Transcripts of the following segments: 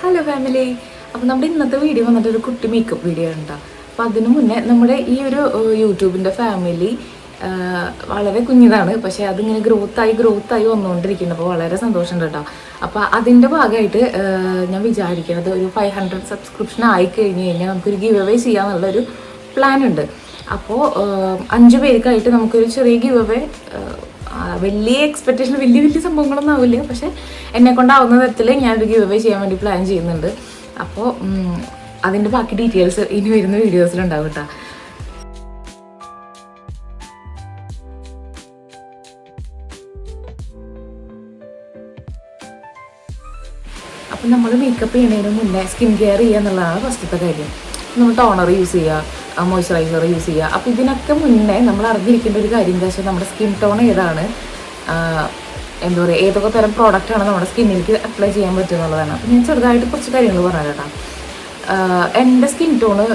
Hello family. അപ്പോൾ നമ്മുടെ ഇന്നത്തെ വീഡിയോ വന്നിട്ട് ഒരു കുട്ടി മേക്കപ്പ് വീഡിയോ ഉണ്ടാ. അപ്പോൾ അതിനു മുന്നേ നമ്മുടെ ഈ ഒരു യൂട്യൂബിൻ്റെ ഫാമിലി വളരെ കുഞ്ഞിതാണ്, പക്ഷേ അതിങ്ങനെ ഗ്രോത്തായി വന്നുകൊണ്ടിരിക്കുന്നത്. അപ്പോൾ വളരെ സന്തോഷമുണ്ട് കേട്ടോ. അപ്പോൾ അതിൻ്റെ ഭാഗമായിട്ട് ഞാൻ വിചാരിക്കുന്നത് ഒരു 500 സബ്സ്ക്രിപ്ഷൻ ആയി കഴിഞ്ഞ് കഴിഞ്ഞാൽ നമുക്കൊരു ഗിവ് അവേ ചെയ്യാമെന്നുള്ളൊരു പ്ലാൻ ഉണ്ട്. അപ്പോൾ 5 പേർക്കായിട്ട് നമുക്കൊരു ചെറിയ ഗിവ് അവേ, വലിയ എക്സ്പെക്റ്റേഷൻ വലിയ സംഭവങ്ങളൊന്നും ആവില്ല, പക്ഷെ എന്നെ കൊണ്ടാവുന്ന തരത്തിൽ ഞാനൊരു ഗിവ് അവേ ചെയ്യാൻ വേണ്ടി പ്ലാൻ ചെയ്യുന്നുണ്ട്. അപ്പോൾ അതിൻ്റെ ബാക്കി ഡീറ്റെയിൽസ് ഇനി വരുന്ന വീഡിയോസിലുണ്ടാവും കേട്ടോ. അപ്പം നമ്മൾ മേക്കപ്പ് ചെയ്യുന്നതിന് മുന്നേ സ്കിൻ കെയർ ചെയ്യുക എന്നുള്ളതാണ് ഫസ്റ്റത്തെ കാര്യം. നമ്മൾ ടോണർ യൂസ് ചെയ്യുക, മോയ്സ്ചറൈസർ യൂസ് ചെയ്യുക. അപ്പോൾ ഇതിനൊക്കെ മുന്നേ നമ്മൾ അറിഞ്ഞിരിക്കേണ്ട ഒരു കാര്യം എന്താ വെച്ചാൽ നമ്മുടെ സ്കിൻ ടോൺ ഏതാണ്, എന്താ പറയുക, ഏതൊക്കെ തരം പ്രോഡക്റ്റാണ് നമ്മുടെ സ്കിന്നിലേക്ക് അപ്ലൈ ചെയ്യാൻ പറ്റുക എന്നുള്ളതാണ്. അപ്പോൾ ഞാൻ ചെറുതായിട്ട് കുറച്ച് കാര്യങ്ങൾ പറഞ്ഞു കേട്ടോ. എൻ്റെ സ്കിൻ ടോണ്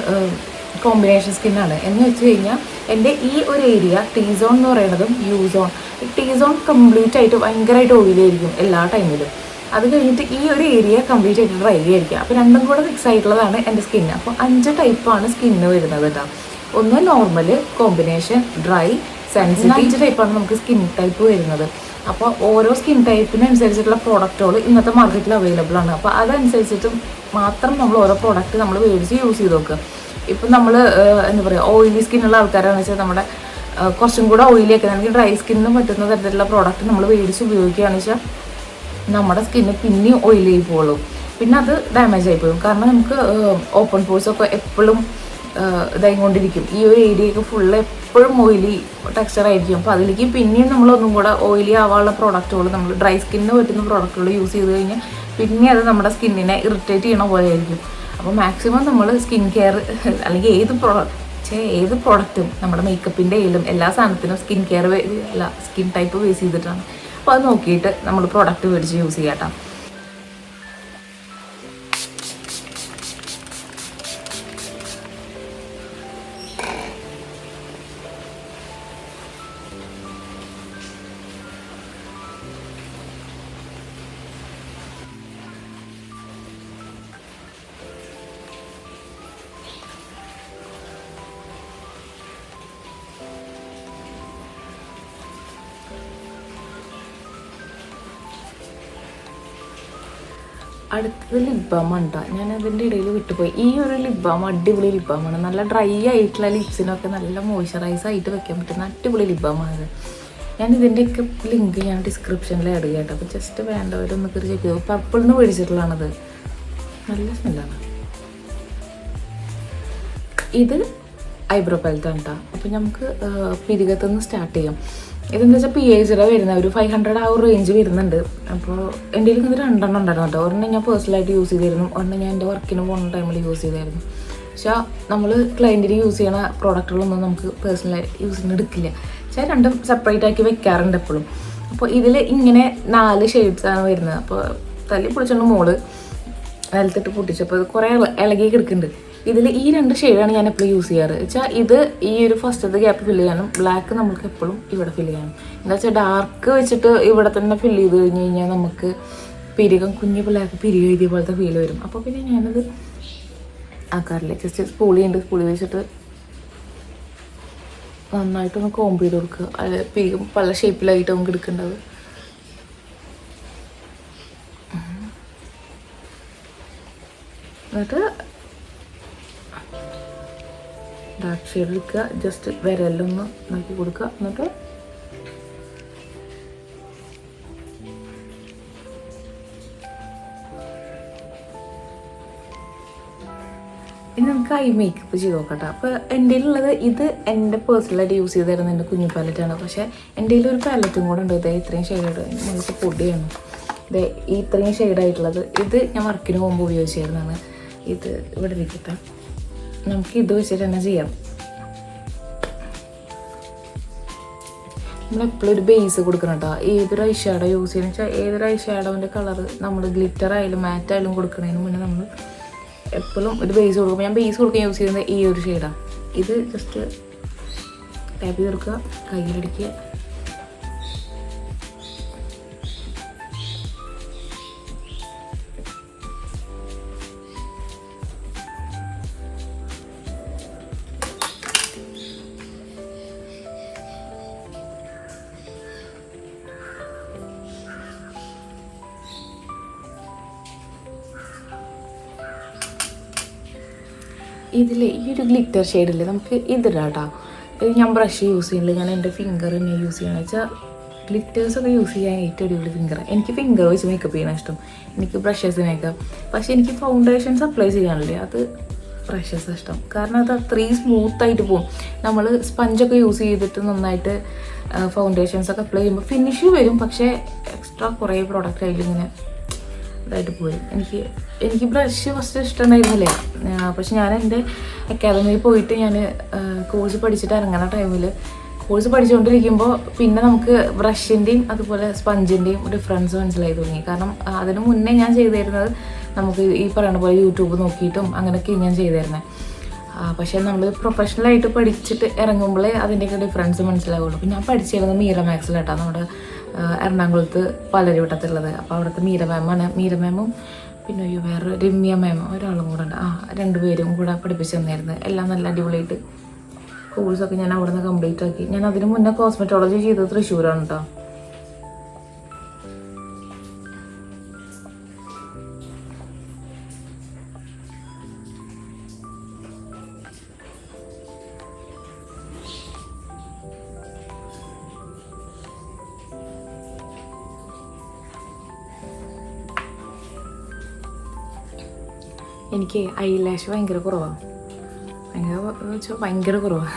കോമ്പിനേഷൻ സ്കിന്നാണ്. എന്ന് വെച്ച് കഴിഞ്ഞാൽ എൻ്റെ ഈ ഒരു ഏരിയ T സോൺ എന്ന് പറയുന്നതും U zone. T zone complete ആയിട്ട് ഭയങ്കരമായിട്ട് ഓയിലി ആയിരിക്കും എല്ലാ ടൈമിലും. അത് കഴിഞ്ഞിട്ട് ഈ ഒരു ഏരിയ കംപ്ലീറ്റ് ആയിട്ട് ഡ്രൈ ആയിരിക്കും. അപ്പോൾ രണ്ടും കൂടെ മിക്സ് ആയിട്ടുള്ളതാണ് എൻ്റെ സ്കിന്ന്. അപ്പോൾ 5 ടൈപ്പാണ് സ്കിന്ന് വരുന്നത് കേട്ടോ. ഒന്ന് നോർമൽ, കോമ്പിനേഷൻ, ഡ്രൈ, സെൻസിറ്റീവ്. 5 ടൈപ്പാണ് നമുക്ക് സ്കിൻ ടൈപ്പ് വരുന്നത്. അപ്പോൾ ഓരോ സ്കിൻ ടൈപ്പിനനുസരിച്ചിട്ടുള്ള പ്രോഡക്റ്റുകൾ ഇന്നത്തെ മാർക്കറ്റിൽ അവൈലബിൾ ആണ്. അപ്പോൾ അതനുസരിച്ചിട്ട് മാത്രം നമ്മൾ ഓരോ പ്രോഡക്റ്റ് നമ്മൾ മേടിച്ച് യൂസ് ചെയ്ത് നോക്കുക. ഇപ്പം നമ്മൾ എന്താ പറയുക, ഓയിലി സ്കിന്നുള്ള ആൾക്കാരാണെന്ന് വെച്ചാൽ നമ്മുടെ കുറച്ചും കൂടെ ഓയിലി ഒക്കെ നമുക്ക് ഡ്രൈ സ്കിന്നിന് പറ്റുന്ന തരത്തിലുള്ള പ്രോഡക്റ്റ് നമ്മൾ മേടിച്ച് ഉപയോഗിക്കുകയാണെന്ന് വെച്ചാൽ നമ്മുടെ സ്കിന്ന് പിന്നെ ഓയിലി ആയി പോകും, പിന്നെ അത് ഡാമേജ് ആയി പോകും. കാരണം നമുക്ക് ഓപ്പൺ പോഴ്സൊക്കെ എപ്പോഴും ഇതായിക്കൊണ്ടിരിക്കും. ഈ ഒരു ഏരിയയൊക്കെ ഫുള്ള് എപ്പോഴും ഓയിലി ടെക്സ്ചർ ആയിരിക്കും. അപ്പോൾ അതിലേക്ക് പിന്നെയും നമ്മളൊന്നും കൂടെ ഓയിലി ആവാനുള്ള പ്രോഡക്റ്റുകൾ, നമ്മൾ ഡ്രൈ സ്കിന്നിന് പറ്റുന്ന പ്രോഡക്റ്റുകൾ യൂസ് ചെയ്ത് കഴിഞ്ഞാൽ പിന്നെ അത് നമ്മുടെ സ്കിന്നിനെ ഇറിറ്റേറ്റ് ചെയ്യണ പോലെ ആയിരിക്കും. അപ്പോൾ മാക്സിമം നമ്മൾ സ്കിൻ കെയർ അല്ലെങ്കിൽ ഏത് പ്രോഡക്റ്റും നമ്മുടെ മേക്കപ്പിൻ്റെ ആയാലും എല്ലാ സാധനത്തിനും skin care skin type base ചെയ്തിട്ടാണ്. അപ്പോൾ അത് നോക്കിയിട്ട് നമ്മൾ പ്രോഡക്റ്റ് മേടിച്ച് യൂസ് ചെയ്യാം കേട്ടോ. അടുത്തത് ലിപ് ബാം ആണ്. ഞാൻ അതിൻ്റെ ഇടയിൽ വിട്ടുപോയി. ഈ ഒരു ലിപ് ബാം അടിപൊളി ലിപ് ബാമാണ്. നല്ല ഡ്രൈ ആയിട്ടുള്ള ലിപ്സിനൊക്കെ നല്ല മോയ്സ്ചറൈസ് ആയിട്ട് വെക്കാൻ പറ്റുന്ന അടിപൊളി ലിപ് ബാമാണിത്. ഞാൻ ഇതിൻ്റെയൊക്കെ ലിങ്ക് ഞാൻ ഡിസ്ക്രിപ്ഷനിൽ ആഡ് ചെയ്യാം കേട്ടോ. അപ്പോൾ ജസ്റ്റ് വേണ്ടവരൊന്ന് കയറി ചെക്ക് ചെയ്തു. പർപ്പിളിൽ നിന്ന് മേടിച്ചിട്ടുള്ളതാണത്. നല്ല സ്മെല്ലാണ്. ഇത് ഐബ്രോ പാലറ്റാണ് കേട്ടോ. അപ്പോൾ നമുക്ക് പിരികത്തുനിന്ന് സ്റ്റാർട്ട് ചെയ്യാം. ഇതെന്താ വെച്ചാൽ PH വരുന്ന ഒരു 500 ആ ഒരു റേഞ്ച് വരുന്നുണ്ട്. അപ്പോൾ എൻ്റെ കയ്യിൽ ഇത് 2 ഉണ്ടായിരുന്നു കേട്ടോ. ഒരെണ്ണം ഞാൻ പേഴ്സണലായിട്ട് യൂസ് ചെയ്തിരുന്നു, ഒരെണ്ണം ഞാൻ എൻ്റെ വർക്കിന് പോകുന്ന ടൈമിൽ യൂസ് ചെയ്തായിരുന്നു. പക്ഷേ നമ്മൾ ക്ലയൻറ്റിന് യൂസ് ചെയ്യണ പ്രോഡക്റ്റുകളൊന്നും നമുക്ക് പേഴ്സണലായിട്ട് യൂസിന് എടുക്കില്ല. പക്ഷേ രണ്ടും സെപ്പറേറ്റ് ആക്കി വെക്കാറുണ്ട് എപ്പോഴും. അപ്പോൾ ഇതിൽ ഇങ്ങനെ 4 ഷെയ്ഡ്സാണ് വരുന്നത്. അപ്പോൾ തല്ലി പൊളിച്ചോണ്ട് മോള് നിലത്തിട്ട് പൊട്ടിച്ചപ്പോൾ ഇത് കുറേ ഇളകി കിടക്കുന്നുണ്ട്. ഇതിൽ ഈ 2 ഷെയ്ഡാണ് ഞാൻ എപ്പോഴും യൂസ് ചെയ്യാറ്. വെച്ചാൽ ഇത് ഈ ഒരു ഫസ്റ്റത്തെ ഗ്യാപ്പ് ഫില്ല് ചെയ്യാനും ബ്ലാക്ക് നമുക്ക് എപ്പോഴും ഇവിടെ ഫില്ല് ചെയ്യണം. എന്താ വെച്ചാൽ ഡാർക്ക് വെച്ചിട്ട് ഇവിടെ തന്നെ ഫില്ല് ചെയ്ത് കഴിഞ്ഞ് കഴിഞ്ഞാൽ നമുക്ക് പിരികം, കുഞ്ഞു പിള്ളേർക്ക് പിരികം എഴുതിയ പോലത്തെ ഫീൽ വരും. അപ്പോൾ പിന്നെ ഞാനത് ആക്കാറില്ല. ജസ്റ്റ് സ്പൂളി വെച്ചിട്ട് നന്നായിട്ടൊന്ന് കോംബ് ചെയ്ത് കൊടുക്കുക. അത് പിരികം പല ഷേപ്പിലായിട്ട് നമുക്ക് എടുക്കേണ്ടത്. എന്നിട്ട് ഡാർക്ക് ഷെയ്ഡ് എടുക്കുക, ജസ്റ്റ് വിരലൊന്ന് നോക്കി കൊടുക്കുക. എന്നിട്ട് ഇനി നമുക്ക് ഐ മേക്കപ്പ് ചെയ്ത് നോക്കട്ടെ. അപ്പോൾ എൻ്റെ കയ്യിലുള്ളത് ഇത് എൻ്റെ പേഴ്സണലായിട്ട് യൂസ് ചെയ്തായിരുന്നു എൻ്റെ കുഞ്ഞു പാലറ്റാണ്. പക്ഷേ എൻ്റെ കയ്യിൽ ഒരു പാലറ്റും കൂടെ ഉണ്ട്. ഇതേ ഇത്രയും ഷെയ്ഡ് നമുക്ക് പൊടിയാണ്. ഇതേ ഈ ഇത്രയും ഷെയ്ഡായിട്ടുള്ളത് ഇത് ഞാൻ വർക്കിന് പോകുമ്പോൾ ഉപയോഗിച്ചിരുന്നതാണ്. ഇത് ഇവിടെ ഇരിക്കട്ടെ. നമുക്ക് ഇത് വെച്ചിട്ട് തന്നെ ചെയ്യാം. നമ്മളെപ്പോഴും ഒരു ബേസ് കൊടുക്കണം കേട്ടോ. ഏതൊരു ഐ ഷാഡോ യൂസ് ചെയ്യുന്ന വെച്ചാൽ ഏതൊരു ഐ ഷാഡോൻ്റെ കളർ നമ്മൾ ഗ്ലിറ്റർ ആയാലും മാറ്റ് ആയാലും കൊടുക്കുന്നതിന് മുന്നേ നമ്മൾ എപ്പോഴും ഒരു ബേസ് കൊടുക്കും. ഞാൻ ബേസ് കൊടുക്കാൻ യൂസ് ചെയ്യുന്നത് ഈ ഒരു ഷെയ്ഡാണ്. ഇത് ജസ്റ്റ് ടാപ്പ് ചെയ്ത് കൊടുക്കുക, കയ്യിലടിക്കുക. ഇതിൽ ഈ ഒരു ഗ്ലിറ്റർ ഷെയ്ഡിൽ നമുക്ക് ഇതിടാട്ടോ. ഇത് ഞാൻ ബ്രഷ് യൂസ് ചെയ്യുന്നില്ല, ഞാൻ എൻ്റെ ഫിംഗർ തന്നെ യൂസ് ചെയ്യണമെന്ന് വെച്ചാൽ ഗ്ലിറ്റേഴ്സൊക്കെ യൂസ് ചെയ്യാൻ ഏറ്റവും അടിപൊളി ഫിംഗർ. എനിക്ക് ഫിംഗർ വെച്ച് മേക്കപ്പ് ചെയ്യാൻ ഇഷ്ടം, എനിക്ക് ബ്രഷസ് മേക്കപ്പ്. പക്ഷേ എനിക്ക് ഫൗണ്ടേഷൻസ് അപ്ലൈ ചെയ്യാനില്ലേ, അത് ബ്രഷസ് ഇഷ്ടം. കാരണം അത് അത്രയും സ്മൂത്തായിട്ട് പോകും. നമ്മൾ സ്പഞ്ചൊക്കെ യൂസ് ചെയ്തിട്ട് നന്നായിട്ട് ഫൗണ്ടേഷൻസൊക്കെ അപ്ലൈ ചെയ്യുമ്പോൾ ഫിനിഷ് വരും, പക്ഷേ എക്സ്ട്രാ കുറേ പ്രോഡക്റ്റ് അതിലിങ്ങനെ ഇതായിട്ട് പോരും. എനിക്ക് ബ്രഷ് ഫസ്റ്റ് ഇഷ്ടമുണ്ടായിരുന്നില്ല. പക്ഷെ ഞാൻ എൻ്റെ അക്കാദമിയിൽ പോയിട്ട് ഞാൻ കോഴ്സ് പഠിച്ചിട്ട് ഇറങ്ങുന്ന ടൈമിൽ കോഴ്സ് പഠിച്ചുകൊണ്ടിരിക്കുമ്പോൾ പിന്നെ നമുക്ക് ബ്രഷിൻ്റെയും അതുപോലെ സ്പഞ്ചിൻ്റെയും ഡിഫറൻസ് മനസ്സിലായി തുടങ്ങി. കാരണം അതിന് മുന്നേ ഞാൻ ചെയ്തിരുന്നത് നമുക്ക് ഈ പറയുന്ന പോലെ യൂട്യൂബ് നോക്കിയിട്ടും അങ്ങനെയൊക്കെ ഞാൻ ചെയ്തിരുന്നത്. പക്ഷേ നമ്മൾ പ്രൊഫഷണലായിട്ട് പഠിച്ചിട്ട് ഇറങ്ങുമ്പോഴേ അതിൻ്റെയൊക്കെ ഡിഫറൻസ് മനസ്സിലാവുള്ളൂ. അപ്പോൾ ഞാൻ പഠിച്ചിരുന്നത് മീര മാക്സിലായിട്ടാണ്, നമ്മുടെ എറണാകുളത്ത് പലരുവട്ടത്തുള്ളത്. അപ്പോൾ അവിടുത്തെ മീര മാമും പിന്നെ വേറെ രമ്യ മാമും ഒരാളും കൂടെ ഉണ്ട്. രണ്ടുപേരും കൂടെ പഠിപ്പിച്ച് തന്നിരുന്നു. എല്ലാം നല്ല അടിപൊളിയായിട്ട് കോഴ്സൊക്കെ ഞാൻ അവിടെ നിന്ന് കംപ്ലീറ്റ് ആക്കി. ഞാൻ അതിന് മുന്നേ കോസ്മെറ്റോളജി ചെയ്തത് തൃശ്ശൂരാണ് കേട്ടോ. എനിക്ക് ഐലാഷ് ഭയങ്കര കുറവാണ്, ഭയങ്കര കുറവാണ്.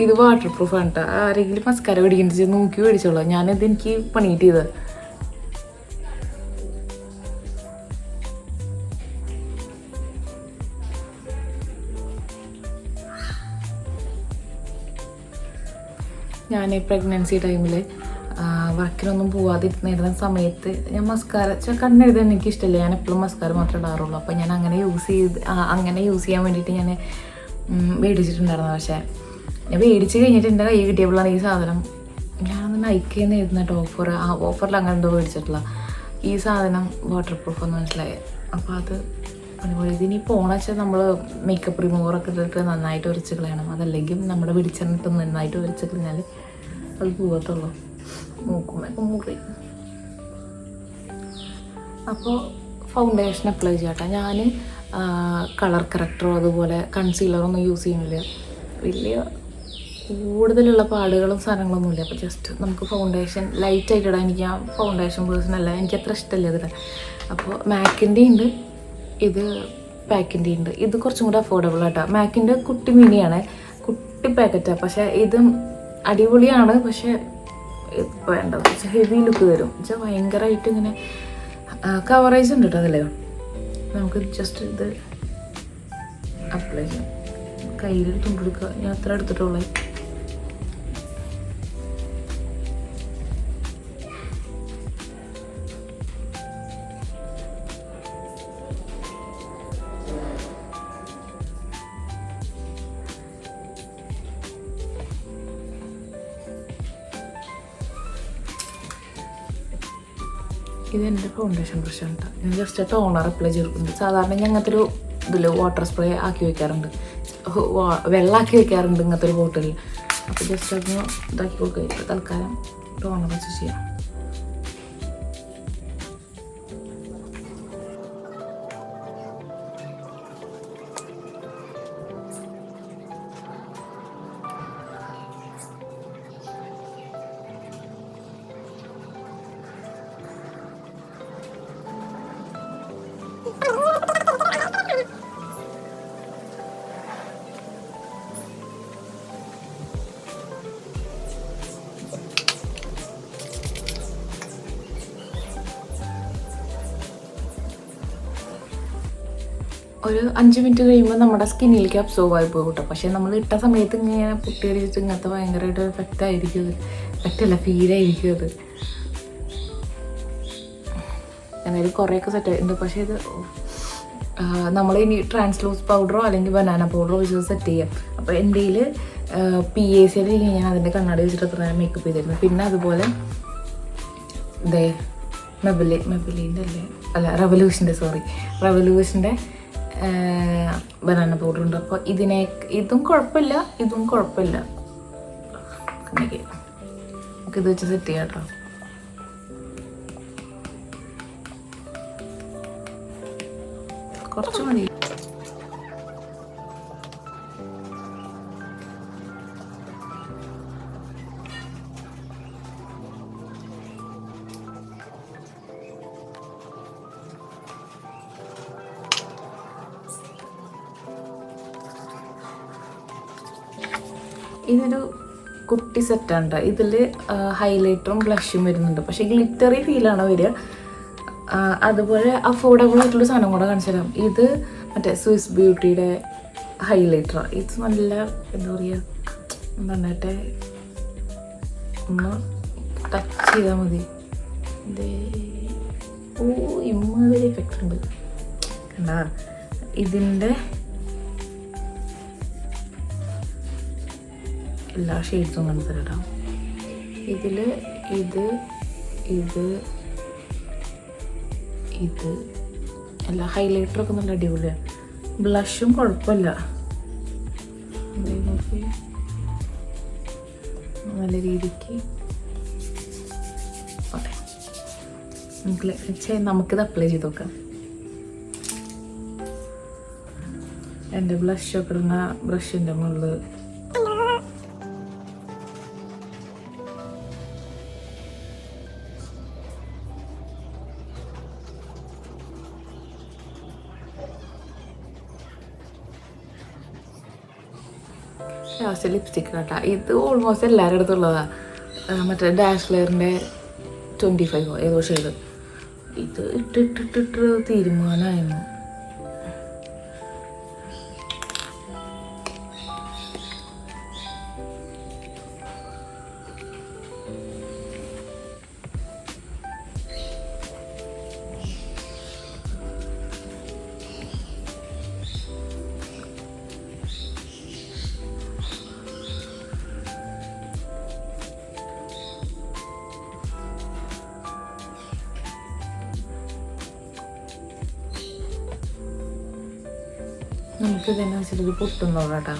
ഇത് വാട്ടർ പ്രൂഫാണ് കേട്ടോ. ആരെങ്കിലും മസ്കാര മേടിക്കുന്നത് നോക്കി മേടിച്ചോളാം. ഞാനിത് എനിക്ക് പണിയിട്ട് ചെയ്തത്. ഞാൻ പ്രഗ്നൻസി ടൈമിൽ വർക്കിനൊന്നും പോവാതിരുന്നിരുന്ന സമയത്ത് ഞാൻ മസ്കാര കണ്ണെഴുതാൻ എനിക്കിഷ്ടമില്ല. ഞാൻ എപ്പോഴും മസ്കാര മാത്രമേ ഇടാറുള്ളൂ. അപ്പോൾ ഞാൻ അങ്ങനെ യൂസ് ചെയ്യാൻ വേണ്ടിയിട്ട് ഞാൻ മേടിച്ചിട്ടുണ്ടായിരുന്നു. പക്ഷേ ഞാൻ മേടിച്ച് കഴിഞ്ഞിട്ട് എൻ്റെ കൈ കിട്ടിയപ്പോഴാണ് ഈ സാധനം, ഞാനന്ന് നൈക്കിൽ നിന്ന് എഴുതുന്നിട്ട് ഓഫറിൽ അങ്ങനെ എന്തോ മേടിച്ചിട്ടുള്ള ഈ സാധനം വാട്ടർ പ്രൂഫ് എന്ന് മനസ്സിലായി. അപ്പോൾ അത് അതുപോലെ ഇതിനി പോകണമെന്ന് വെച്ചാൽ നമ്മൾ മേക്കപ്പ് റിമൂവറൊക്കെ ഇട്ടിട്ട് നന്നായിട്ട് ഉരച്ച് കളയണം. അതല്ലെങ്കിൽ നമ്മുടെ പിടിച്ചെന്നിട്ട് നന്നായിട്ട് ഉരച്ച് കളഞ്ഞാൽ അത് പോകത്തുള്ളൂ. മൂക്കുമൊക്കെ മുറി. അപ്പോൾ ഫൗണ്ടേഷൻ അപ്ലൈ ചെയ്യട്ടെ. ഞാൻ കളർ കറക്റ്ററോ അതുപോലെ കൺസീലറൊന്നും യൂസ് ചെയ്യുന്നില്ല. വലിയ കൂടുതലുള്ള പാടുകളും സാധനങ്ങളൊന്നുമില്ല. അപ്പോൾ ജസ്റ്റ് നമുക്ക് ഫൗണ്ടേഷൻ ലൈറ്റായിട്ട് ഇടാൻ. എനിക്ക് ആ ഫൗണ്ടേഷൻ പേഴ്സണല്ല, എനിക്ക് അത്ര ഇഷ്ടമല്ല ഇതിടാൻ. അപ്പോൾ മാക്കിൻ്റെ ഉണ്ട്, ഇത് പാക്കിൻ്റെ ഉണ്ട്. ഇത് കുറച്ചും കൂടെ അഫോർഡബിൾ ആട്ടോ. മാക്കിൻ്റെ കുട്ടി മിനിയാണ്, കുട്ടി പാക്കറ്റാണ്. പക്ഷേ ഇതും അടിപൊളിയാണ്. പക്ഷേ ഇപ്പോൾ വേണ്ടത് വെച്ചാൽ ഹെവി ലുക്ക് തരും. വെച്ചാൽ ഭയങ്കരമായിട്ട് ഇങ്ങനെ കവറേജ് ഉണ്ട് കേട്ടോ അതിൽ. നമുക്ക് ജസ്റ്റ് ഇത് അപ്ലൈ ചെയ്യാം. കയ്യിൽ തുണ്ടെടുക്കുക. ഞാൻ അത്ര എടുത്തിട്ടുള്ളത്. ഇത് എൻ്റെ ഫൗണ്ടേഷൻ ബ്രഷാണ് കേട്ടോ. ഞാൻ ജസ്റ്റ് ടോണർ അപ്ലൈ ചെയ്തിട്ടുണ്ട്. സാധാരണ ഞാൻ അങ്ങനത്തെ ഒരു ഇതിൽ വാട്ടർ സ്പ്രേ ആക്കി വയ്ക്കാറുണ്ട്, വെള്ളമാക്കി വയ്ക്കാറുണ്ട് ഇങ്ങനത്തെ ഒരു ബോട്ടിൽ. അപ്പോൾ ജസ്റ്റ് ഒന്ന് ഇതാക്കി കൊടുക്കുക. തൽക്കാലം ടോണർ വെച്ച് ചെയ്യാം. ഒരു 5 മിനിറ്റ് കഴിയുമ്പോൾ നമ്മുടെ സ്കിന്നിലേക്ക് അബ്സോർവ് ആയി പോകും കേട്ടോ. പക്ഷേ നമ്മൾ ഇട്ട സമയത്ത് ഇങ്ങനെ പൊട്ടിയടിച്ചിട്ട് ഇങ്ങനത്തെ ഭയങ്കരമായിട്ട് എഫക്റ്റ് ആയിരിക്കും അത്. എഫക്റ്റല്ല, ഫീലായിരിക്കും അത്. എന്നാലും കുറേയൊക്കെ സെറ്റ് ആയിട്ടുണ്ട്. പക്ഷേ ഇത് നമ്മൾ ഇനി ട്രാൻസ്ലൂസ് പൗഡറോ അല്ലെങ്കിൽ ബനാന പൗഡറോ വെച്ച് സെറ്റ് ചെയ്യാം. അപ്പോൾ എൻ്റെ കയ്യിൽ PAC ഞാൻ അതിൻ്റെ കണ്ണാടി വെച്ചിട്ട് അത്ര മേക്കപ്പ് ചെയ്തിരുന്നു. പിന്നെ അതുപോലെ ഇതേ മെബിലിൻ്റെ റെവല്യൂഷൻ്റെ ബനാന പൗഡർ ഉണ്ട്. അപ്പോൾ ഇതും കുഴപ്പമില്ല, ഇതും കുഴപ്പമില്ല. നമുക്കിത് വെച്ച് സെറ്റ് ചെയ്യാം കേട്ടോ. കുറച്ച് മതി. ഇതൊരു കുട്ടി സെറ്റാണ്. ഇതിൽ ഹൈലൈറ്ററും ബ്ലഷും വരുന്നുണ്ട്, പക്ഷേ ഗ്ലിറ്ററി ഫീലാണ് വരിക. അതുപോലെ അഫോർഡബിൾ ആയിട്ടുള്ള സാധനം കൂടെ കാണിച്ചു തരാം. ഇത് മറ്റേ സ്വിസ് ബ്യൂട്ടിയുടെ ഹൈലൈറ്ററാണ്. ഇത് നല്ല എന്താ പറയുക, നന്നായിട്ട് ഒന്ന് ടച്ച് ചെയ്താൽ മതി. ഇമ്മാതിരി എഫക്റ്റ് ഉണ്ട് കണ്ടാ. ഇതിൻ്റെ എല്ലാ ഷെയ്ഡ്സും കാണിച്ചു തരാം. ഇതിൽ ഇത് ഇത് ഇത് എല്ലാ ഹൈലൈറ്ററൊക്കെ നല്ല അടിപൊളിയാണ്. ബ്ലഷും കുഴപ്പമില്ല, നല്ല രീതിക്ക് നമുക്കിത് അപ്ലൈ ചെയ്ത് നോക്കാം. എൻ്റെ ബ്ലഷൊക്കെ ഇടുന്ന ബ്രഷിൻ്റെ മുകളിൽ ലാസ്റ്റ് ലിപ്സ്റ്റിക് കേട്ടോ. ഇത് ഓൾമോസ്റ്റ് എല്ലാവരുടെ അടുത്തുള്ളതാണ്. മറ്റേ ഡാഷ് ലെയറിൻ്റെ 25 ഏതോ ഷെയ്ഡ്. ഇത് ഇട്ടിട്ടിട്ടിട്ട് തീരുമാനമായിരുന്നു. നമുക്ക് ഇതിനനുസരിച്ച് പൊട്ടുന്നോ കേട്ടോ.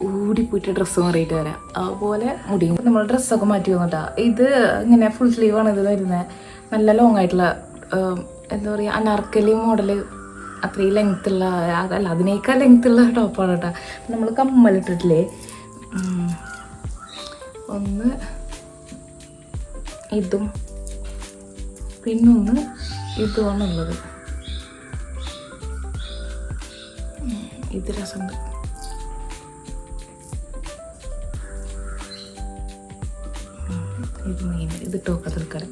ഓടിപ്പോയിട്ട് ഡ്രസ്സ് മാറിയിട്ട് വരാം. അതുപോലെ മുടിയും നമ്മൾ ഡ്രസ്സൊക്കെ മാറ്റി വന്നിട്ടാ. ഇത് ഇങ്ങനെ ഫുൾ സ്ലീവാണ് ഇത് വരുന്നത്. നല്ല ലോങ് ആയിട്ടുള്ള എന്താ പറയുക, അനാർക്കലി മോഡല്, അത്രയും ലെങ്ത്തുള്ള, അതല്ല അതിനേക്കാൾ ലെങ്ത്തുള്ള ടോപ്പാണ് കേട്ടോ. നമ്മൾ കമ്മലിട്ടിട്ടില്ലേ, ഒന്ന് ഇതും പിന്നൊന്ന് ഇതുമാണുള്ളത്. ഇത് രസമുണ്ട്. ഇത് മെയിൻ, ഇത് ടോക്ക തൽക്കാലം.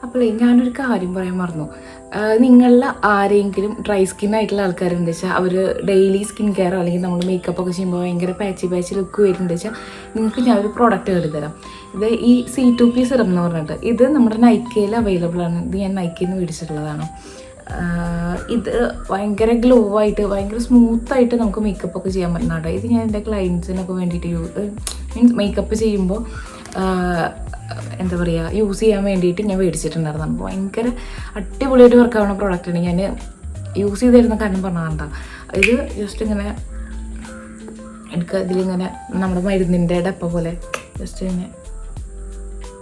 അപ്പോഴേ ഞാനൊരു കാര്യം പറയാൻ മറന്നു. നിങ്ങളിൽ ആരെങ്കിലും ഡ്രൈ സ്കിൻ ആയിട്ടുള്ള ആൾക്കാരുണ്ട് വെച്ചാൽ, അവർ ഡെയിലി സ്കിൻ കെയർ അല്ലെങ്കിൽ നമ്മൾ മേക്കപ്പ് ഒക്കെ ചെയ്യുമ്പോൾ ഭയങ്കര പാച്ച് ലുക്ക് വരുന്നുണ്ട് വെച്ചാൽ, നിങ്ങൾക്ക് ഞാനൊരു പ്രോഡക്റ്റ് എടുത്തരാം. ഇത് ഈ C2P സിറം എന്ന് പറഞ്ഞിട്ട്, ഇത് നമ്മുടെ നൈക്കയിൽ അവൈലബിൾ ആണ്. ഇത് ഞാൻ നൈക്കയിൽ നിന്ന് മേടിച്ചിട്ടുള്ളതാണ്. ഇത് ഭയങ്കര ഗ്ലോ ആയിട്ട് ഭയങ്കര സ്മൂത്തായിട്ട് നമുക്ക് മേക്കപ്പ് ഒക്കെ ചെയ്യാൻ പറ്റുന്നുണ്ട്. ഇത് ഞാൻ എൻ്റെ ക്ലയൻസിനൊക്കെ വേണ്ടിയിട്ട് മീൻസ് മേക്കപ്പ് ചെയ്യുമ്പോൾ എന്താ പറയുക, യൂസ് ചെയ്യാൻ വേണ്ടിയിട്ട് ഞാൻ മേടിച്ചിട്ടുണ്ടായിരുന്നു. അപ്പോൾ ഭയങ്കര അടിപൊളിയായിട്ട് വർക്കാവുന്ന പ്രോഡക്റ്റാണ്. ഞാൻ യൂസ് ചെയ്തിരുന്ന കാര്യം പറഞ്ഞാൽ ഇത് ജസ്റ്റ് ഇങ്ങനെ എടുക്കുക, ഇതിലിങ്ങനെ നമ്മുടെ മരുന്നിൻ്റെ ഡപ്പ പോലെ ജസ്റ്റ് ഇങ്ങനെ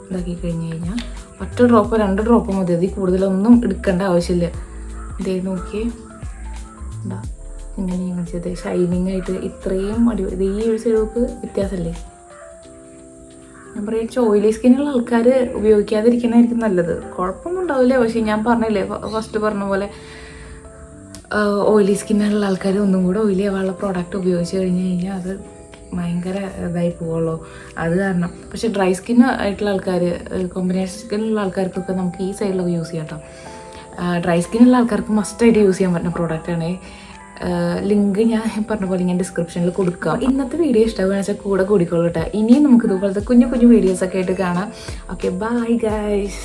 ഇതാക്കി കഴിഞ്ഞ് കഴിഞ്ഞാൽ ഒറ്റ ഡ്രോപ്പ് 2 ഡ്രോപ്പ് മതി. അതിൽ കൂടുതലൊന്നും എടുക്കേണ്ട ആവശ്യമില്ല. ഇതേ നോക്കിയേ, എന്താ ഇങ്ങനെ ചെയ്ത് ഷൈനിങ് ആയിട്ട് ഇത്രയും ഇത് ഈ ഒരു സൈഡൊക്കെ വ്യത്യാസമല്ലേ. ഞാൻ പറയാം, ഓയിലി സ്കിന്നുള്ള ആൾക്കാർ ഉപയോഗിക്കാതിരിക്കണമായിരിക്കും നല്ലത്. കുഴപ്പമൊന്നും ഉണ്ടാവില്ല, പക്ഷേ ഞാൻ പറഞ്ഞില്ലേ ഫസ്റ്റ് പറഞ്ഞ പോലെ ഓയിലി സ്കിന്നുള്ള ആൾക്കാർ ഒന്നും കൂടെ ഓയിലി ആവാനുള്ള പ്രോഡക്റ്റ് ഉപയോഗിച്ച് കഴിഞ്ഞ് കഴിഞ്ഞാൽ അത് ഭയങ്കര ഇതായി പോവുള്ളൂ അത് കാരണം. പക്ഷേ ഡ്രൈ സ്കിൻ ആയിട്ടുള്ള ആൾക്കാർ, കോമ്പിനേഷൻ സ്കിന്നുള്ള ആൾക്കാർക്കൊക്കെ നമുക്ക് ഈ സൈഡിലൊക്കെ യൂസ് ചെയ്യാം കേട്ടോ. ഡ്രൈ സ്കിന്നുള്ള ആൾക്കാർക്ക് മസ്റ്റായിട്ട് യൂസ് ചെയ്യാൻ പറ്റുന്ന പ്രോഡക്റ്റാണ്. ലിങ്ക് ഞാൻ പറഞ്ഞ പോലെ ഞാൻ ഡിസ്ക്രിപ്ഷനിൽ കൊടുക്കാം. ഇന്നത്തെ വീഡിയോ ഇഷ്ടമാണെന്ന് വെച്ചാൽ കൂടെ കൂടിക്കോളൂ കേട്ടോ. ഇനിയും നമുക്ക് ഇതുപോലത്തെ കുഞ്ഞു കുഞ്ഞു വീഡിയോസൊക്കെ ആയിട്ട് കാണാം. Okay, bye guys.